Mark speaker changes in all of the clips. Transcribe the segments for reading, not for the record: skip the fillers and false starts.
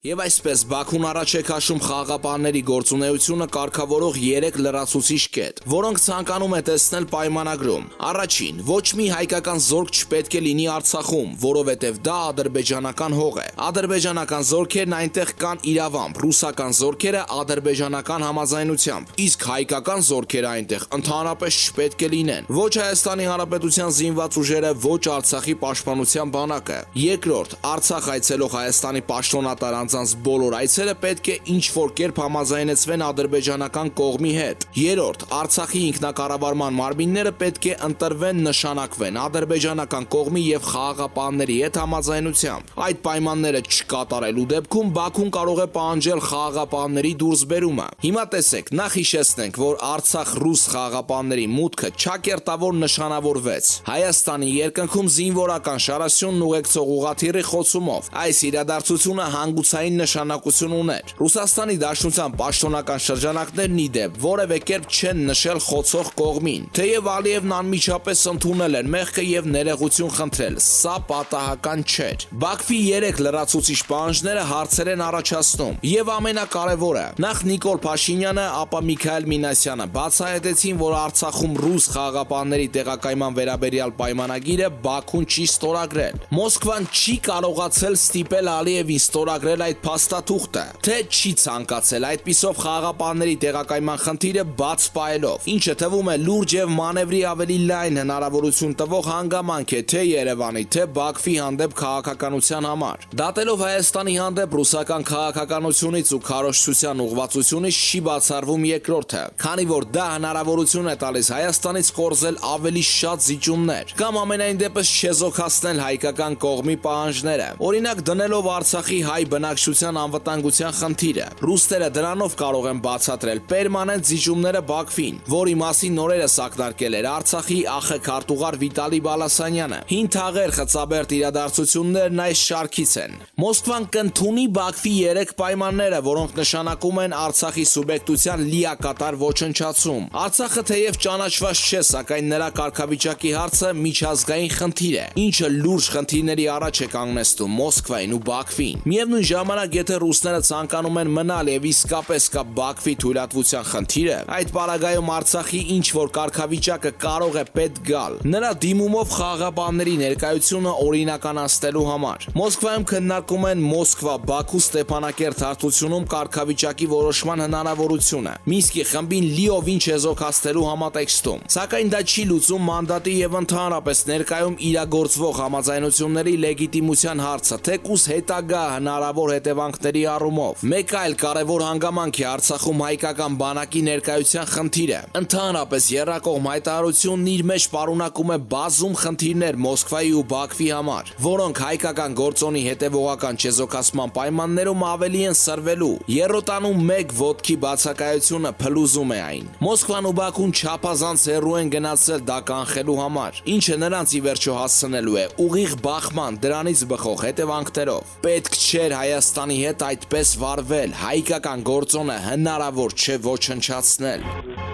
Speaker 1: Եվ այսպես Բաքուն առաջ է քաշում խաղաղապահների գործունեությունը կարգավորող 3 լրացուցիչ կետ, որոնք ցանկանում է տեսնել պայմանագրում։ Առաջին, ոչ մի հայկական զորք չպետք է լինի Արցախում, որովհետև դա ադրբեջանական հող է։ Ադրբեջանական զորքերն այնտեղ կան իրավամբ, ռուսական զորքերը ադրբեջանական համաձայնությամբ, իսկ հայկական զորքերը այնտեղ ընդհանրապես չպետք է լինեն։ Ոչ Հայաստանի Հանրապետության զինված ուժերը, ոչ Արցախի պաշտպանության բանակը։ Երկրորդ, Արցախ այցելող Հայաստանի պաշտոնատար բոլոր այցերը պետք է ինչ-որ կերպ համաձայնեցվեն ադրբեջանական կողմի հետ։ Երրորդ, Արցախի ինքնակառավարման մարմինները պետք է ընտրվեն, նշանակվեն ադրբեջանական կողմի եւ խաղաղապահների հետ համաձայնությամբ։ Այդ պայմանները չկատարելու դեպքում Բաքուն կարող է պահանջել խաղաղապահների դուրսբերումը։ Հիմա տեսեք, նախ հիշեցնենք, որ Արցախ ռուս խաղաղապահների մուտքը ճակերտավոր նշանավորվեց Հայաստանի երկնքում զինվորական շարասյունն ուղեկցող ուղղաթիռի խոցումով։ Այս իրադարձությունը հանգուցային նշանակություն ուներ։ Ռուսաստանի Դաշնության պաշտոնական շրջանակներն ի դեպ որևէ կերպ չեն նշել խոցող կողմին։ Թեև Ալիևն անմիջապես ընդունել էր մեղքը եւ ներողություն խնդրել, սա պատահական չէր։ Բաքվի 3 լրացուցիչ պահանջները հարցեր են առաջացնում, եւ ամենակարևորը, նախ Նիկոլ Փաշինյանը, ապա Միքայել Մինասյանը բացահայտեցին, որ Արցախում ռուս խաղաղապահների տեղակայման վերաբերյալ պայմանագիրը Բաքուն չի ստորագրել։ Մոսկվան չի կարողացել ստիպել Ալիևին ստորագրել այդ փաստաթուղթը, թե չի ցանկացել այդպիսով խաղաղապահների տեղակայման խնդիրը բաց պահելով, ինչը թվում է լուրջ եւ մանևրի ավելի լայն հնարավորություն տվող հանգամանք է թե Երևանի, թե Բաքվի հանդեպ քաղաքականության համար։ Դատելով Հայաստանի հանդեպ ռուսական քաղաքականությունից ու քարոզչության ուղղվածությունից չի բացառվում երկրորդը, քանի որ դա հնարավորություն է տալիս Հայաստանից կորզել ավելի շատ զիջումներ կամ ամենայն դեպս չեզոքացնել հայկական կողմի պահանջները, օրինակ դնելով Արցախի հայ բնակչության անվտանգության խնդիրը։ Ռուսները դրանով կարող են բացատրել պերմանենտ զիջումները Բաքվին, որի մասին նորերս ակնարկել էր Արցախի ԱԽ քարտուղար Վիտալի Բալասանյանը։ Հին թաղեր խծաբերդ իրադարձություններն այս շարքից են։ Մոսկվան կընդունի Բաքվի 3 պայմանները, որոնք նշանակում են Արցախի սուբյեկտության լիակատար ոչնչացում։ Արցախը թեև ճանաչված չէ, սակայն նրա կարգավիճակի հարցը միջազգային խնդիր է, ինչը լուրջ խնդիրների առաջ է կանգնեցնում Մոսկվային ու Բաքվին։ Միևնույն ժամանակ, եթե ռուսները ցանկանում են մնալ եւ իսկապես կա Բաքվի թույլատվության խնդիրը, այդ պարագայում Արցախի ինչ որ կարգավիճակը կարող է պետք գալ նրա դիմումով խաղաղապահների ներկայությունը օրինականացնելու համար։ Մոսկվայում քննարկում են Մոսկվա-Բաքու Ստեփանակերտ հարթությունում կարգավիճակի որոշման հնարավորությունը Մինսկի խմբին լիովին չեզոքացնելու համատեքստում, սակայն դա չի լուծում մանդատի եւ ընդհանրապես ներկայում իրագործվող համաձայնությունների լեգիտիմության հարցը, թեկուզ հետագա հնարավոր հետևանքների առումով։ Մեկ այլ կարևոր հանգամանք է Արցախում հայկական բանակի ներկայության խնդիրը։ Ընդհանրապես եռակողմ հայտարարությունն իր մեջ պարունակում է բազում խնդիրներ Մոսկվայի ու Բաքվի համար, որոնք հայկական գործոնի հետևողական չեզոքացման պայմաններում ավելի են սրվելու։ Եռոտանում մեկ ոտքի բացակայությունը փլուզում է այն։ Մոսկվան ու Բաքուն չափազանց հեռու են գնացել դա կանխելու համար, ինչը նրանց ի վերջո հասցնելու է ուղիղ բախման դրանից բխող հետևանքներով։ Պետք չէր Հայաստանի հետ այդպես վարվել, հայկական գործոնը հնարավոր չէ ոչնչացնել։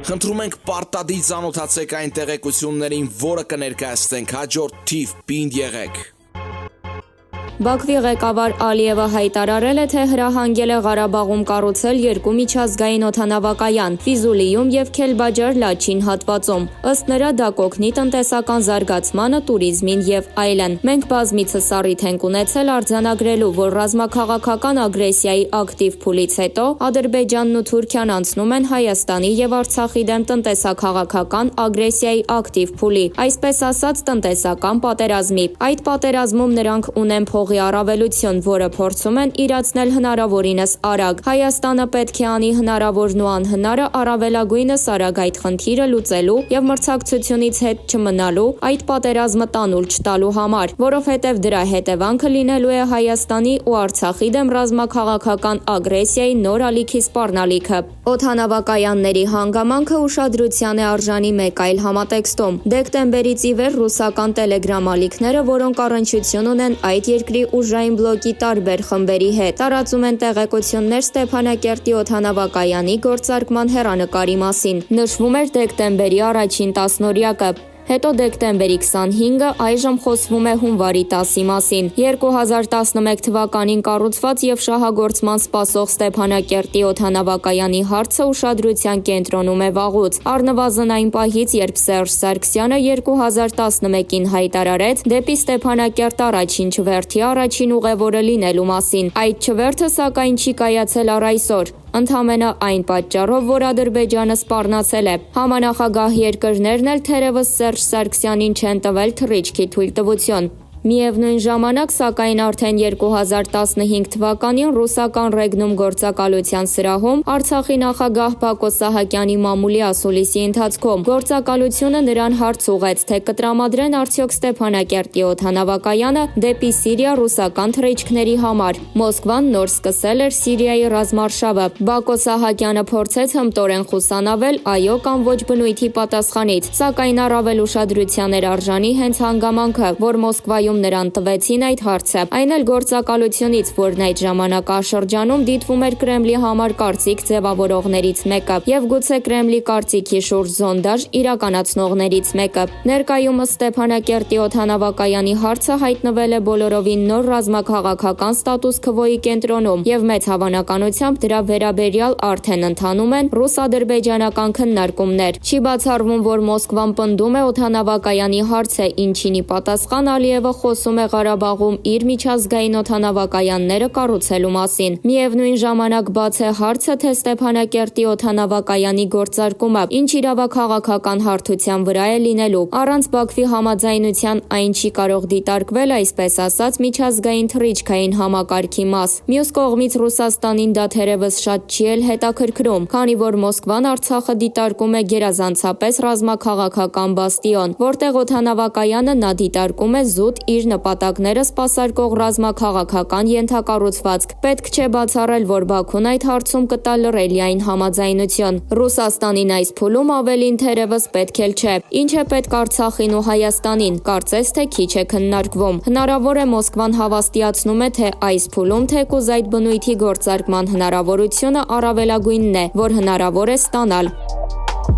Speaker 1: Խնդրում ենք պարտադիր ծանոթացեք այն տեղեկություններին, որը կներկայացնենք հաջորդ թիվ, պինդ եղեք։
Speaker 2: Բաքվի ղեկավար Ալիևը հայտարարել է, թե հրահանգել է Ղարաբաղում կառուցել 2 միջազգային օդանավակայան՝ Ֆիզուլիում եւ Քելբաջար Լաչին հատվածում։ Ըստ նրա, դա կօգնի տնտեսական զարգացմանը, տուրիզմին եւ այլն։ Մենք բազմիցս առիթ ենք ունեցել արձանագրելու, որ ռազմաքաղաքական ագրեսիայի ակտիվ փուլից հետո Ադրբեջանն ու Թուրքիան անցնում են Հայաստանի եւ Արցախի դեմ տնտեսաքաղաքական ագրեսիայի ակտիվ փուլի, այսպես ասած տնտեսական պատերազմի։ Այդ պատերազմում նրանք ունեն առավելություն, որը փորձում են իրացնել հնարավորինս արագ։ Հայաստանը պետք է անի հնարավորն ու անհնարը առավելագույնս արագ այդ խնդիրը լուծելու եւ մրցակցությունից հետ չմնալու, այդ պատերազմը տանուլ չտալու համար, որովհետեւ դրա հետևանքը լինելու է Հայաստանի ու Արցախի դեմ ռազմաքաղաքական ագրեսիայի նոր ալիքի սպառնալիքը։ Օդանավակայանների հանգամանքը ուշադրության է արժանի մեկ այլ համատեքստում։ Դեկտեմբերից ի վեր ռուսական տելեգրամ ալիքները, որոնք առնչություն ունեն այդ երկրի ուժային բլոկի տարբեր խմբերի հետ, տարածում են տեղեկություններ Ստեփանակերտի օդանավակայանի գործարկման հեռանկարի մասին։ Նշվում էր դեկտեմբերի առաջին տասնօրյակը։ Հետո դեկտեմբերի 25-ը, այժմ խոսվում է հունվարի 10-ի մասին։ 2011 թվականին կառուցված եւ շահագործման սպասող Ստեփանակերտի օդանավակայանի հարցը ուշադրության կենտրոնում է վաղուց։ Առնվազն այն պահից, երբ Սերժ Սարգսյանը 2011-ին հայտարարեց դեպի Ստեփանակերտ առաջին չվերթի առաջին ուղևորը լինելու մասին։ Այդ չվերթը սակայն չի կայացել առ այսօր։ Ընդամենը այն պատճառով, որ Ադրբեջանը սպառնացել է։ Համանախագահ երկրներն էլ թերևս Սերժ Սարգսյանին չեն տվել թռիչքի թույլտվություն։ Միևնույն ժամանակ, սակայն արդեն 2015 թվականին ռուսական Ռեգնում գործակալության սրահում Արցախի նախագահ Բակո Սահակյանի մամուլի ասուլիսի ընթացքում գործակալությունը նրան հարց ուղեց, թե կտրամադրեն արդյոք Ստեփանակերտի օդանավակայանը դեպի Սիրիա ռուսական թռիչքների համար։ Մոսկվան նոր սկսել էր Սիրիայի ռազմարշավը։ Բակո Սահակյանը փորձեց հմտորեն խուսանավել այո կամ ոչ բնույթի պատասխանից, սակայն առավել ուշադրության էր արժանի հենց հանգամանքը, որ Մոսկվայում նրան տվեցին այդ հարցը, այն էլ գործակալությունից, որն այդ ժամանակաշրջանում դիտվում էր Կրեմլի համար կարծիք ձևավորողներից մեկը եւ գուցե Կրեմլի կարծիքի շուրջ զոնդաժ իրականացնողներից մեկը։ Ներկայումս Ստեփանակերտի օդանավակայանի հարցը հայտնվել է բոլորովին նոր ռազմաքաղաքական ստատուս քվոյի կենտրոնում եւ մեծ հավանականությամբ դրա վերաբերյալ արդեն ընթանում են ռուս-ադրբեջանական քննարկումներ։ Չի բացառվում, որ Մոսկվան պնդում է օդանավակայանի հարցը, ինչին ի պատասխան Ալիևը խոսում է Ղարաբաղում իր միջազգային օդանավակայանները կառուցելու մասին։ Միևնույն ժամանակ բաց է հարցը, թե Ստեփանակերտի օդանավակայանի գործարկումը ինչ իրավաքաղաքական հարթության վրա է լինելու։ Առանց Բաքվի համաձայնության այն չի կարող դիտարկվել, այսպես ասած, միջազգային թռիչքային համակարգի մաս։ Մյուս կողմից Ռուսաստանին դա թերևս շատ չի էլ հետաքրքրում, քանի որ Մոսկվան Արցախը դիտարկում է գերազանցապես ռազմաքաղաքական բաստիոն, որտեղ օդանավակայանը նա դիտարկում է զուտ իր նպատակները սպասարկող ռազմաքաղաքական ենթակառուցվածք։ Պետք չէ բացառել, որ Բաքուն այդ հարցում կտա լռելիային համաձայնություն։ Ռուսաստանին այս փուլում ավելին թերևս պետք էլ չէ։ Ինչ է պետք Արցախին ու Հայաստանին, կարծես թե քիչ է քննարկվում։ Հնարավոր է Մոսկվան հավաստիացնում է, թե այս փուլում թեկուզ այդ բնույթի գործարկման հնարավորությունը առավելագույնն է, որ հնարավոր է ստանալ։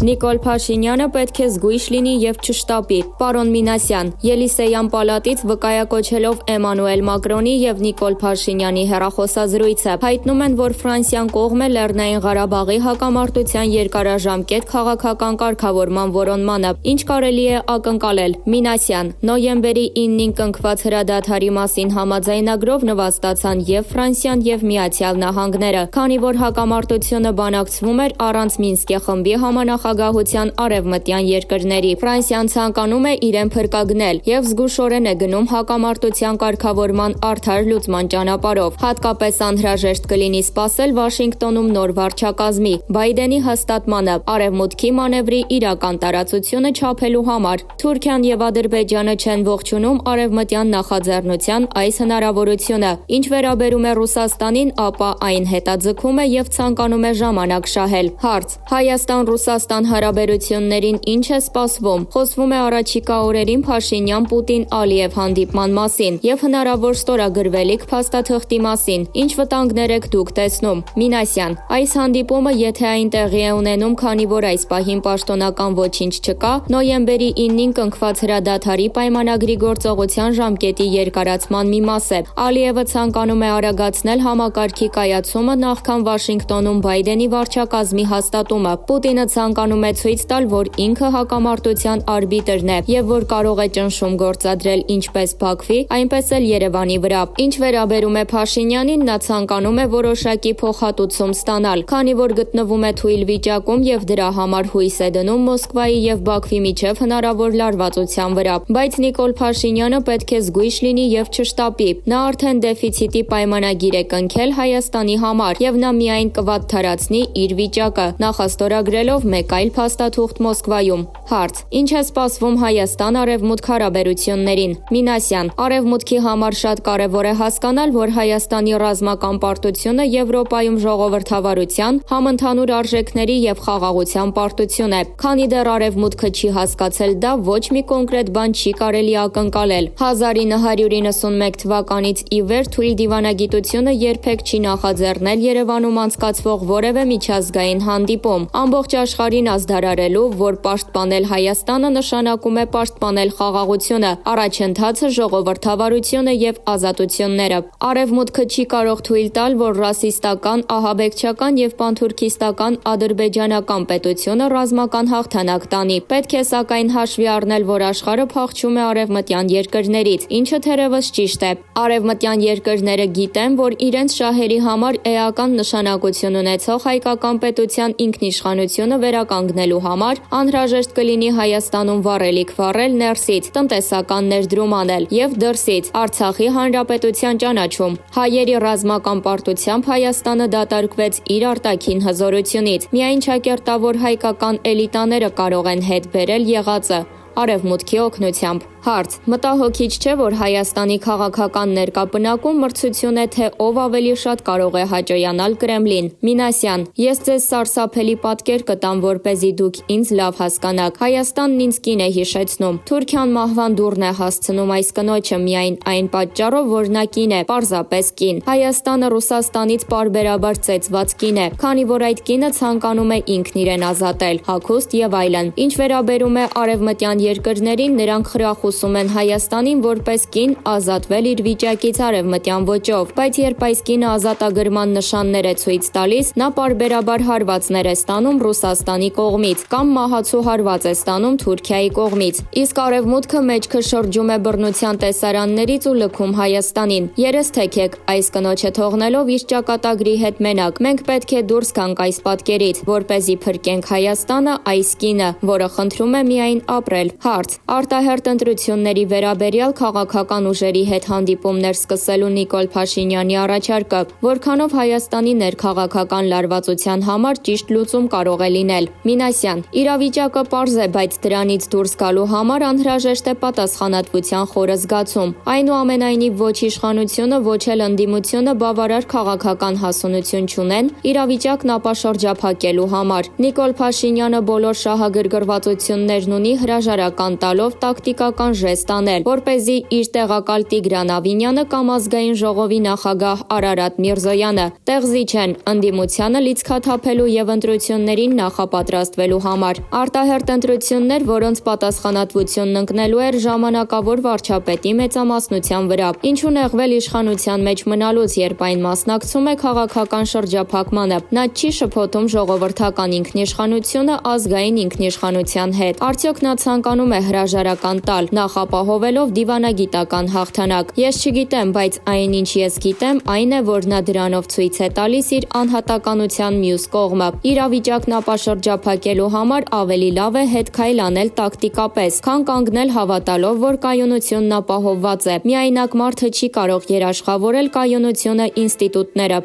Speaker 2: Նիկոլ Փաշինյանը պետք է զգույշ լինի եւ չշտապի։ Պարոն Մինասյան, Ելիսեյան պալատից վկայակոչելով Էմանուել Մակրոնի եւ Նիկոլ Փաշինյանի հեռախոսազրույցը, հայտնում են, որ Ֆրանսիան կողմ է Լեռնային Ղարաբաղի հակամարտության երկարաժամկետ քաղաքական կարգավորման որոնմանը, ինչ կարելի է ակնկալել։ Մինասյան, նոյեմբերի 9-ին կնքված հրադադարի մասին համաձայնագրով նվաստացան եւ Ֆրանսիան եւ Միացյալ Նահանգները, քանի որ հակամարտությունը բանակցվում էր առանց Մինսկի խմբի համանախագահության արևմտյան երկրների։ Ֆրանսիան ցանկանում է իրեն փրկագնել եւ զգուշորեն է գնում հակամարտության կարգավորման արդար լուծման ճանապարհով։ Հատկապես անհրաժեշտ կլինի սպասել Վաշինգտոնում նոր վարչակազմի Բայդենի հաստատմանը արևմուտքի մանևրի իրական տարածությունը չափելու համար։ Թուրքիան եւ Ադրբեջանը չեն ողջունում արևմտյան նախաձեռնության այս հնարավորությունը։ Ինչ վերաբերում է Ռուսաստանին, ապա այն հետաձգում է եւ ցանկանում է ժամանակ շահել։ Հարց. Հայաստան-Ռուսաստան հարաբերություններին ինչ է սպասվում։ Խոսվում է առաջիկա օրերին Փաշինյան-Պուտին-Ալիև հանդիպման մասին եւ հնարավոր ստորագրվելիք փաստաթղթի մասին։ Ինչ վտանգներ եք դուք տեսնում։ Մինասյան. Այս հանդիպումը, եթե այն տեղի է ունենում, քանի որ այս պահին պաշտոնական ոչինչ չկա, նոյեմբերի 9-ին կնքված հրադադարի պայմանագրի գործողության ժամկետի երկարացման մի մաս է։ Ալիևը ցանկանում է արագացնել համակարգի կայացումը նախքան Վաշինգտոնում Բայդենի վարչակազմի հաստատումը։ Պուտինը ցանկանում է ցույց տալ, որ ինքը հակամարտության արբիտրն է եւ որ կարող է ճնշում գործադրել ինչպես Բաքվի, այնպես էլ Երևանի վրա։ Ինչ վերաբերում է Փաշինյանին, նա ցանկանում է որոշակի փոխհատուցում ստանալ, քանի որ գտնվում է թույլ վիճակում եւ դրա համար հույս է դնում Մոսկվայի եւ Բաքվի միջև հնարավոր լարվածության վրա։ Բայց Նիկոլ Փաշինյանը պետք է զգույշ լինի եւ չշտապի։ Նա արդեն դեֆիցիտի պայմանագիր է կնքել Հայաստանի համար եւ նա միայն կվատթարացնի իր վիճակը, նախաստորագրելով մեկ այլ փաստաթուղթ Մոսկվայում։ Հարց. Ինչ է սպասվում Հայաստան-Արևմուտք հարաբերություններին։ Մինասյան. Արևմուտքի համար շատ կարևոր է հասկանալ, որ Հայաստանի ռազմական պարտությունը Եվրոպայում ժողովրդավարության, համընդհանուր արժեքների եւ խաղաղության պարտություն է։ Քանի դեռ Արևմուտքը չի հասկացել դա, ոչ մի կոնկրետ բան չի կարելի ակնկալել։ 1991 թվականից ի վեր թույլ դիվանագիտությունը երբեք չի նախաձեռնել Երևանում անցկացվող որևէ միջազգային հանդիպում։ Ամբողջ աշխարհի Պուտինին ազդարարելու, որ պաշտպանել Հայաստանը նշանակում է պաշտպանել խաղաղությունը, առաջընթացը, ժողովրդավարությունը եւ ազատությունները։ Արևմուտքը չի կարող թույլ տալ, որ ռասիստական, ահաբեկչական եւ պանթուրքիստական ադրբեջանական պետությունը ռազմական հաղթանակ տանի։ Պետք է սակայն հաշվի առնել, որ աշխարհը փախչում է արևմտյան երկրներից, ինչը թերևս ճիշտ է։ Արևմտյան երկրները գիտեն, որ իրենց շահերի համար էական նշանակություն ունեցող հայկական պետության ինքնիշխանությունը վերականգնելու համար անհրաժեշտ կլինի Հայաստանում վառելիք վառել ներսից, տնտեսական ներդրում անել եւ դրսից Արցախի հանրապետության ճանաչում։ Հայերի ռազմական պարտությամբ Հայաստանը դատարկվեց իր արտաքին հզորությունից։ Միայն ճակերտավոր հայկական էլիտաները կարող են հետ բերել եղածը Արևմուտքի օգնությամբ։ Հարց. մտահոգիչ չէ, որ Հայաստանի քաղաքական ներկապնակում մրցություն է, թե ով ավելի շատ կարող է հաճոյանալ Կրեմլին։ Մինասյան. ես ձեզ սարսափելի պատկեր կտամ, որպեսզի դուք ինձ լավ հասկանաք։ Հայաստանն ինձ կին է հիշեցնում։ Թուրքիան մահվան դուռն է հասցնում այս կնոջը միայն այն պատճառով, որ նա կին է, պարզապես կին։ Հայաստանը Ռուսաստանից պարբերաբար ծեծված կին է, քանի որ այդ կինը ցանկանում է ինքն իրեն ազատել, հագուստ եւ այլն։ Ինչ վերաբերում է արևմտյան երկրներին, նրանք խրախուսում են Հայաստանին որպես կին ազատվել իր վիճակից արևմտյան ոճով, բայց երբ այս կինը ազատագրման նշաններ է ցույց տալիս, նա պարբերաբար հարվածներ է ստանում Ռուսաստանի կողմից կամ մահացու հարված է ստանում Թուրքիայի կողմից։ Իսկ արևմուտքը մեջքը շրջում է բռնության տեսարաններից ու լքում Հայաստանին։ Երես թեքեք, այս կնոջը թողնելով իր ճակատագրի հետ մենակ, մենք պետք է դուրս գանք այս պատկերից, որպեսզի փրկենք Հայաստանը, այս կինը, որը խնդրում է միայն ապրել։ Հարց. արտահերտ ընտրությունների վերաբերյալ քաղաքական ուժերի հետ հանդիպումներ սկսելու Նիկոլ Փաշինյանի առաջարկը, որքանով Հայաստանի ներքաղաքական լարվածության համար ճիշտ լուծում կարող է լինել։ Մինասյան. իրավիճակը պարզ է, բայց դրանից դուրս գալու համար անհրաժեշտ է պատասխանատվության խորը զգացում։ Այնուամենայնիվ ոչ իշխանությունը, ոչ էլ ընդդիմությունը բավարար քաղաքական հասունություն չունեն իրավիճակն ապաշրջափակելու համար։ Նիկոլ Փաշինյանը բոլոր շահագրգռվածություններն ունի հրաժարական տալով տակտիկական ժեստ անել, որպեսզի իր տեղակալ Տիգրան Ավինյանը կամ ազգային ժողովի նախագահ Արարատ Միրզոյանը տեղզի չեն ընդդիմությանը լիցքաթափելու եւ ընտրություններին նախապատրաստվելու համար։ Արտահերտ ընտրություններ, որոնց պատասխանատվությունն ընկնելու էր ժամանակավոր վարչապետի մեծամասնության վրա, ինչու նեղվել իշխանության մեջ մնալուց, երբ այն մասնակցում է քաղաքական շրջափակմանը։ Նա չի շփոթում ժողովրդական ինքնիշխանությունը ազգային ինքնիշխանության հետ։ Արդյոք նա ցանկանում է հրաժարական տալ, նախապահովելով դիվանագիտական հաղթանակ։ Ես չգիտեմ, բայց այն ինչ ես գիտեմ, այն է, որ նա դրանով ցույց է տալիս իր անհատականության մյուս կողմը։ Իրավիճակն ապաշրջափակելու համար ավելի լավ է հետ քայլ անել տակտիկապես, քան կանգնել հավատալով, որ կայունությունն ապահովված է։ Միայնակ մարդը չի կարող երաշխավորել կայունությունը ինստիտուտները։